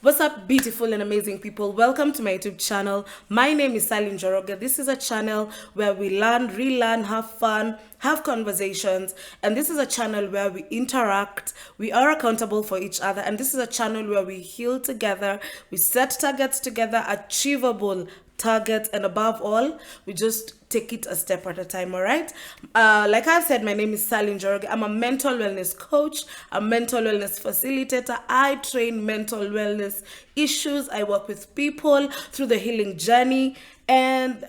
What's up, beautiful and amazing people? Welcome to my YouTube channel. My name is Salin Joroga. This is a channel where we learn, relearn, have fun, have conversations, and this is a channel where we interact, we are accountable for each other, and this is a channel where we heal together, we set targets together, achievable targets, and above all, we just take it a step at a time. All right, like I've said, my name is Salin Jorg. I'm a mental wellness coach, a mental wellness facilitator. I train mental wellness issues. I work with people through the healing journey, and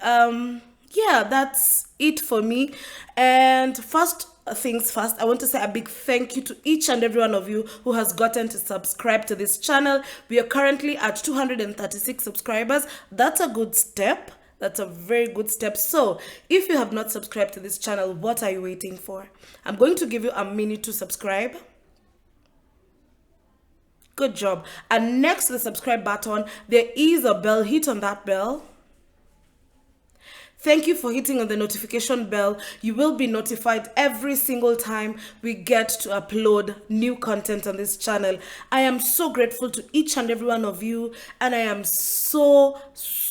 yeah, that's it for me. And first things first, I want to say a big thank you to each and every one of you who has gotten to subscribe to this channel. We are currently at 236 subscribers. That's a good step. That's a very good step. So if you have not subscribed to this channel, what are you waiting for? I'm going to give you a minute to subscribe. Good job. And next to the subscribe button, there is a bell. Hit on that bell. Thank you for hitting on the notification bell. You will be notified every single time we get to upload new content on this channel. I am so grateful to each and every one of you, and I am so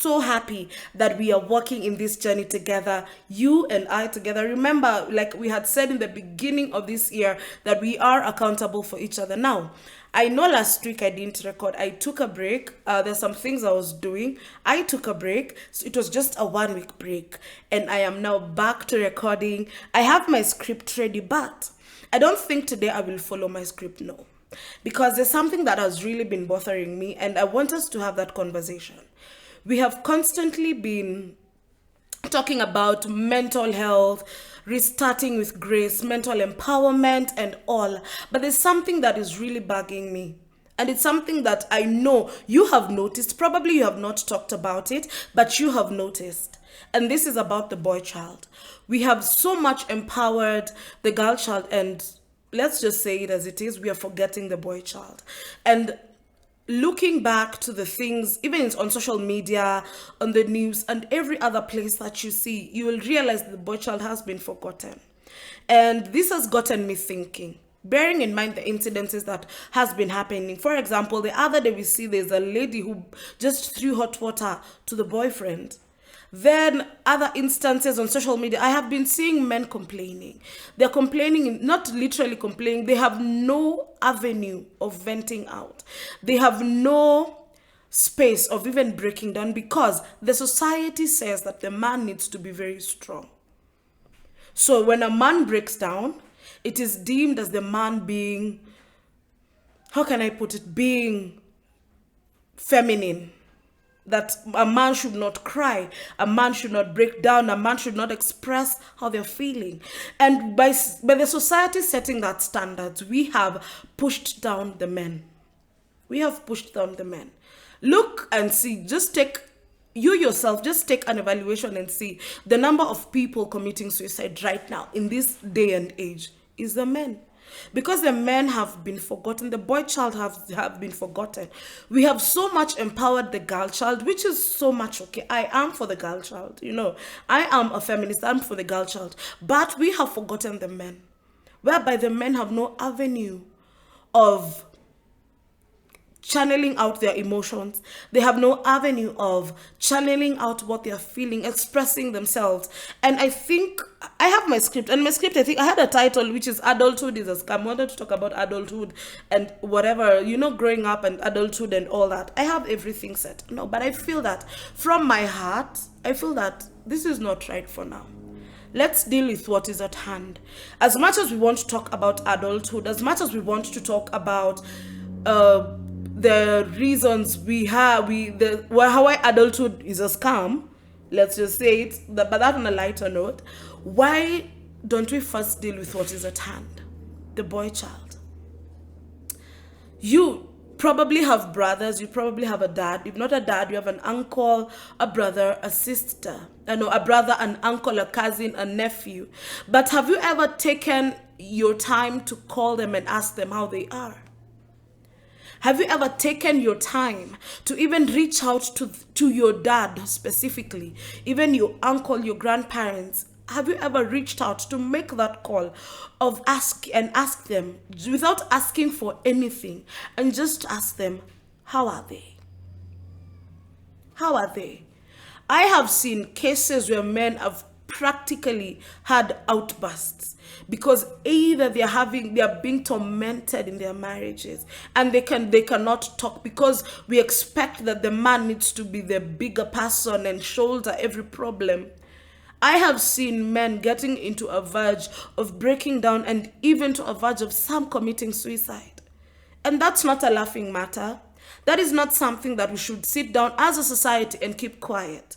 happy that we are working in this journey together, you and I together. Remember, like we had said in the beginning of this year, that we are accountable for each other. Now, I know last week I didn't record. I took a break. There's some things I was doing. I took a break. So it was just a 1 week break. And I am now back to recording. I have my script ready, but I don't think today I will follow my script, no. Because there's something that has really been bothering me, and I want us to have that conversation. We have constantly been talking about mental health, restarting with grace, mental empowerment, and all. But there's something that is really bugging me. And it's something that I know you have noticed. Probably you have not talked about it, but you have noticed. And this is about the boy child. We have so much empowered the girl child, and let's just say it as it is, we are forgetting the boy child. And looking back to the things, even on social media, on the news, and every other place that you see, you will realize the boy child has been forgotten. And this has gotten me thinking, bearing in mind the incidences that has been happening. For example, the other day we see there's a lady who just threw hot water to the boyfriend. Then other instances on social media, I have been seeing men complaining. They're complaining, not literally complaining, they have no avenue of venting out. They have no space of even breaking down, because the society says that the man needs to be very strong. So when a man breaks down, it is deemed as the man being, how can I put it, being feminine. That a man should not cry, a man should not break down, a man should not express how they're feeling. And by the society setting that standards, we have pushed down the men. We have pushed down the men. Look and see, just take, you yourself, just take an evaluation and see the number of people committing suicide right now in this day and age is the men. Because the men have been forgotten, the boy child have been forgotten. We have so much empowered the girl child, which is so much okay. I am for the girl child, you know. I am a feminist, I'm for the girl child. But we have forgotten the men, whereby the men have no avenue of channeling out their emotions. They have no avenue of channeling out what they're feeling, expressing themselves. And I think I have my script, and my script, I think I had a title which is Adulthood is a Scam. I wanted to talk about adulthood and whatever, you know, growing up and adulthood and all that. I have everything set. No, but I feel that from my heart, I feel that this is not right for now. Let's deal with what is at hand. As much as we want to talk about adulthood, as much as we want to talk about the reasons how adulthood is a scam, let's just say it, but that on a lighter note, why don't we first deal with what is at hand? The boy child. You probably have brothers, you probably have a dad. If not a dad, you have an uncle, a brother, a sister. A brother, an uncle, a cousin, a nephew. But have you ever taken your time to call them and ask them how they are? Have you ever taken your time to even reach out to your dad specifically, even your uncle, your grandparents? Have you ever reached out to make that call of ask them without asking for anything, and just ask them, How are they? How are they? I have seen cases where men have practically had outbursts because either they are being tormented in their marriages, and they cannot talk because we expect that the man needs to be the bigger person and shoulder every problem. I have seen men getting into a verge of breaking down, and even to a verge of some committing suicide. And that's not a laughing matter. That is not something that we should sit down as a society and keep quiet.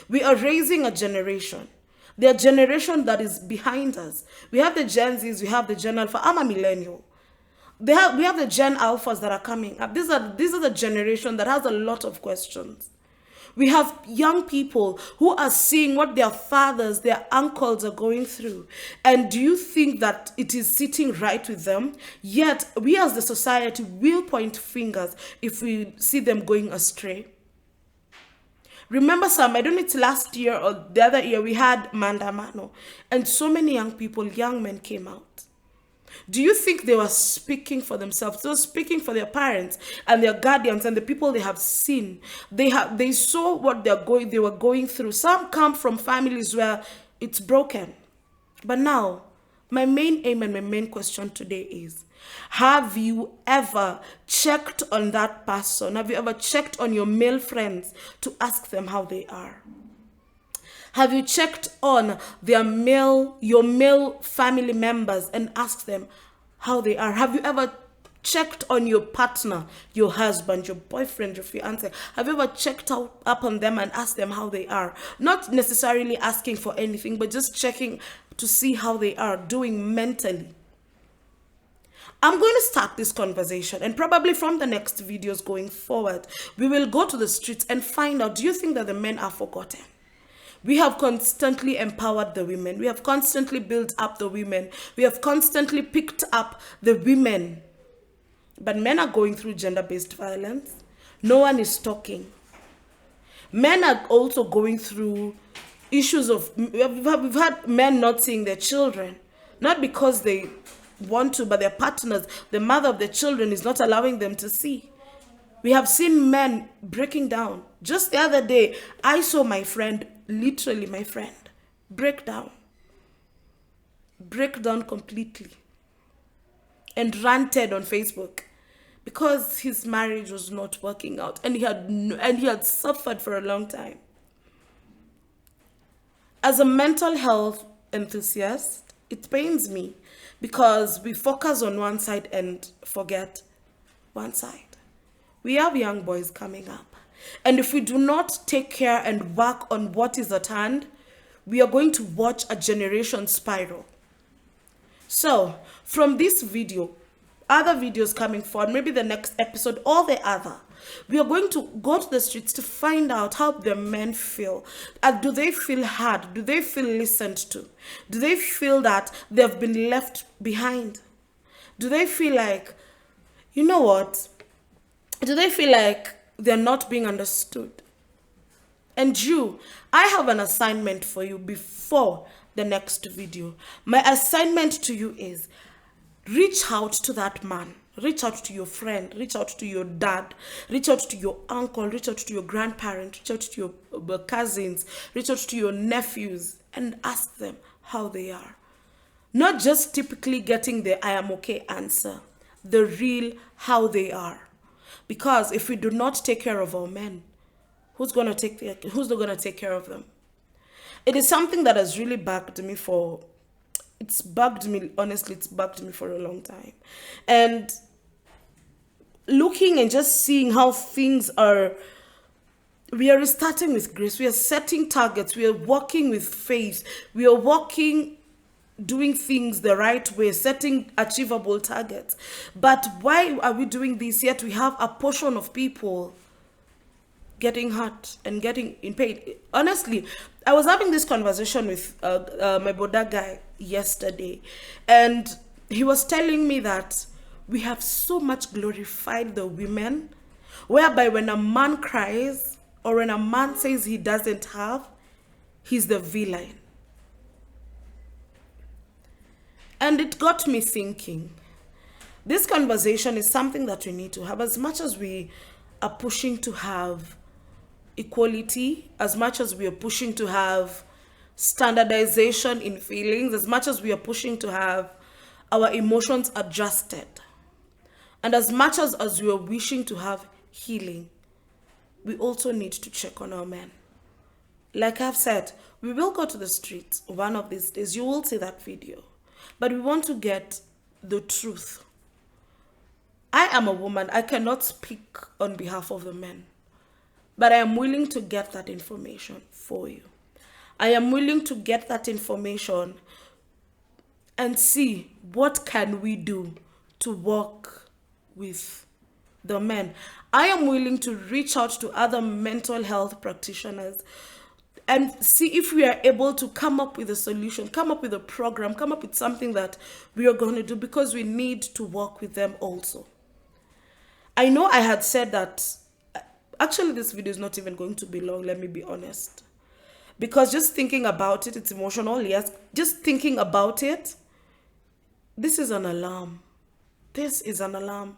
We are raising a generation. The generation that is behind us. We have the Gen Zs, we have the Gen Alpha. I'm a millennial. We have the Gen Alphas that are coming up. These are the generation that has a lot of questions. We have young people who are seeing what their fathers, their uncles are going through. And do you think that it is sitting right with them? Yet, we as the society will point fingers if we see them going astray. Remember I don't know, it's last year or the other year, we had Mandamano. And so many young men came out. Do you think they were speaking for themselves? They were speaking for their parents and their guardians and the people they have seen. They saw what they were going through. Some come from families where it's broken. But now, my main aim and my main question today is, have you ever checked on that person? Have you ever checked on your male friends to ask them how they are? Have you checked on your male family members and asked them how they are? Have you ever checked on your partner, your husband, your boyfriend, your fiance? Have you ever checked up on them and asked them how they are? Not necessarily asking for anything, but just checking to see how they are doing mentally. I'm going to start this conversation, and probably from the next videos going forward, we will go to the streets and find out, do you think that the men are forgotten? We have constantly empowered the women. We have constantly built up the women. We have constantly picked up the women. But men are going through gender-based violence. No one is talking. Men are also going through issues of, we've had men not seeing their children. Not because they want to, but their partners, the mother of the children, is not allowing them to see. We have seen men breaking down. Just the other day, I saw my friend, literally my friend, break down completely, and ranted on Facebook because his marriage was not working out, and he had suffered for a long time. As a mental health enthusiast, it pains me because we focus on one side and forget one side. We have young boys coming up. And if we do not take care and work on what is at hand, we are going to watch a generation spiral. So, from this video, other videos coming forward, maybe the next episode or the other, we are going to go to the streets to find out how the men feel. Do they feel heard? Do they feel listened to? Do they feel that they've been left behind? Do they feel like, you know what? Do they feel like they're not being understood? And I have an assignment for you before the next video. My assignment to you is, reach out to that man. Reach out to your friend. Reach out to your dad. Reach out to your uncle. Reach out to your grandparents. Reach out to your cousins. Reach out to your nephews and ask them how they are. Not just typically getting the I am okay answer. The real how they are. Because if we do not take care of our men, who's not going to take care of them? It is something that has really bugged me for a long time. And looking and just seeing how things are, we are starting with grace. We are setting targets. We are walking with faith. We are doing things the right way, setting achievable targets. But why are we doing this? Yet we have a portion of people getting hurt and getting in pain. Honestly, I was having this conversation with my Boda guy yesterday, and he was telling me that we have so much glorified the women, whereby when a man cries or when a man says he doesn't have, he's the villain. And it got me thinking, this conversation is something that we need to have. As much as we are pushing to have equality, as much as we are pushing to have standardization in feelings, as much as we are pushing to have our emotions adjusted, and as much as we are wishing to have healing, we also need to check on our men. Like I've said, we will go to the streets one of these days. You will see that video. But we want to get the truth. I am a woman. I cannot speak on behalf of the men. But I am willing to get that information for you. I am willing to get that information and see what can we do to work with the men. I am willing to reach out to other mental health practitioners and see if we are able to come up with a solution, come up with a program, come up with something that we are going to do, because we need to work with them also. I know I had said that, actually this video is not even going to be long, let me be honest. Because just thinking about it, it's emotional, yes. Just thinking about it, this is an alarm. This is an alarm.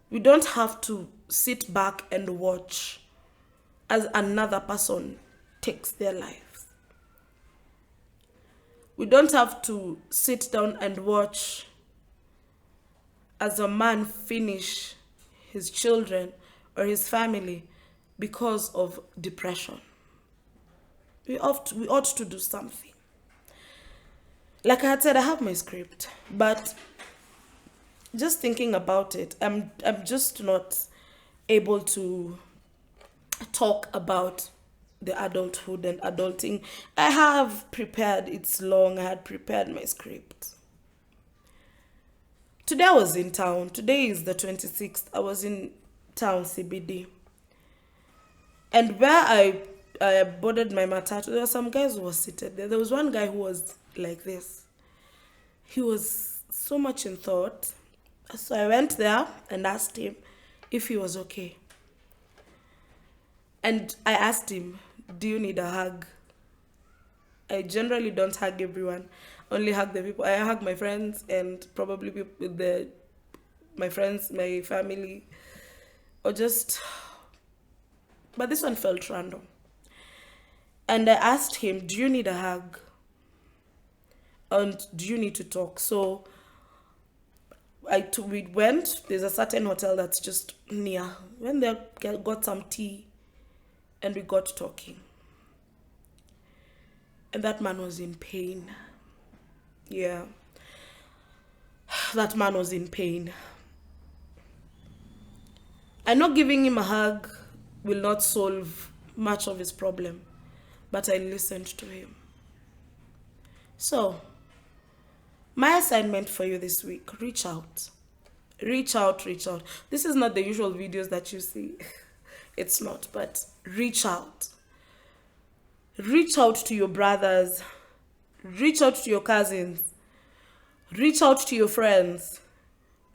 We don't have to sit back and watch as another person takes their lives. We don't have to sit down and watch as a man finish his children or his family because of depression. We ought to do something. Like I had said, I have my script, but just thinking about it, I'm just not able to talk about the adulthood and adulting. I have prepared, it's long, I had prepared my script. Today I was in town. Today is the 26th. I was in town, CBD. And where I boarded my matatu, there were some guys who were seated there. There was one guy who was like this. He was so much in thought. So I went there and asked him if he was okay. And I asked him, do you need a hug? I generally don't hug everyone. Only hug the people. I hug my friends and probably my friends, my family, or just, but this one felt random. And I asked him, do you need a hug? And do you need to talk? So we went, there's a certain hotel that's just near. Went there, got some tea, and we got talking. And that man was in pain. Yeah. That man was in pain. I know giving him a hug will not solve much of his problem, but I listened to him. So, my assignment for you this week, reach out. Reach out, reach out. This is not the usual videos that you see. It's not, but reach out. Reach out to your brothers. Reach out to your cousins. Reach out to your friends.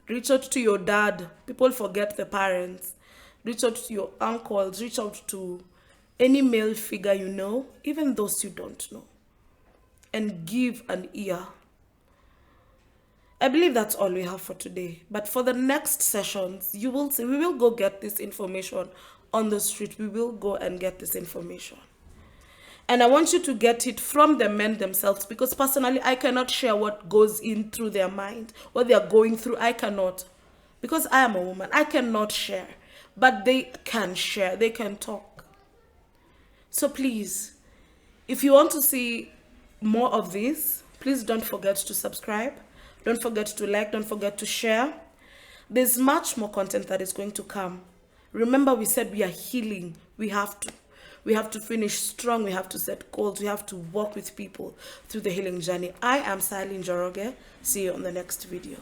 Reach out to your dad. People forget the parents. Reach out to your uncles. Reach out to any male figure you know, even those you don't know. And give an ear. I believe that's all we have for today. But for the next sessions, you will see, we will go get this information on the street. We will go and get this information. And I want you to get it from the men themselves, because personally, I cannot share what goes in through their mind, what they are going through. I cannot, because I am a woman. I cannot share, but they can share. They can talk. So please, if you want to see more of this, please don't forget to subscribe. Don't forget to like. Don't forget to share. There's much more content that is going to come. Remember, we said we are healing. We have to. We have to finish strong. We have to set goals. We have to work with people through the healing journey. I am Sally Njoroge. See you on the next video.